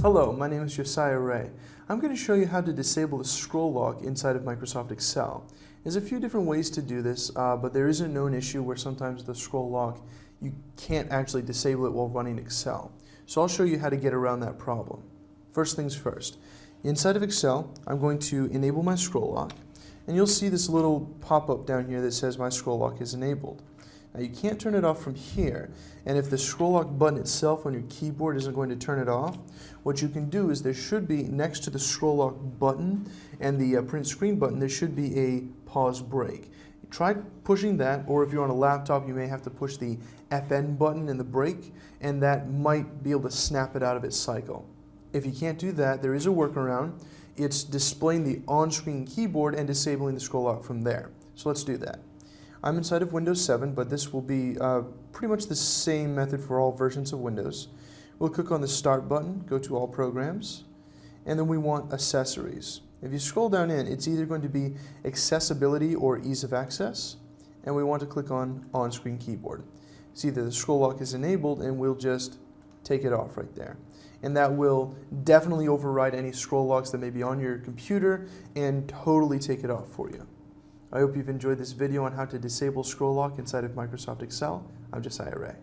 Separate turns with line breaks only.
Hello, my name is Josiah Ray. I'm going to show you how to disable the scroll lock inside of Microsoft Excel. There's a few different ways to do this, but there is a known issue where sometimes the scroll lock, you can't actually disable it while running Excel. So I'll show you how to get around that problem. First things first. Inside of Excel, I'm going to enable my scroll lock, and you'll see this little pop-up down here that says my scroll lock is enabled. Now you can't turn it off from here, and if the scroll lock button itself on your keyboard isn't going to turn it off, what you can do is there should be, next to the scroll lock button and the print screen button, there should be a pause break. Try pushing that, or if you're on a laptop you may have to push the FN button in the break, and that might be able to snap it out of its cycle. If you can't do that, there is a workaround. It's displaying the on-screen keyboard and disabling the scroll lock from there. So let's do that. I'm inside of Windows 7, but this will be pretty much the same method for all versions of Windows. We'll click on the Start button, go to All Programs, and then we want Accessories. If you scroll down in, it's either going to be Accessibility or Ease of Access, and we want to click on On-Screen Keyboard. See that the scroll lock is enabled, and we'll just take it off right there. And that will definitely override any scroll locks that may be on your computer and totally take it off for you. I hope you've enjoyed this video on how to disable scroll lock inside of Microsoft Excel. I'm Josiah Ray.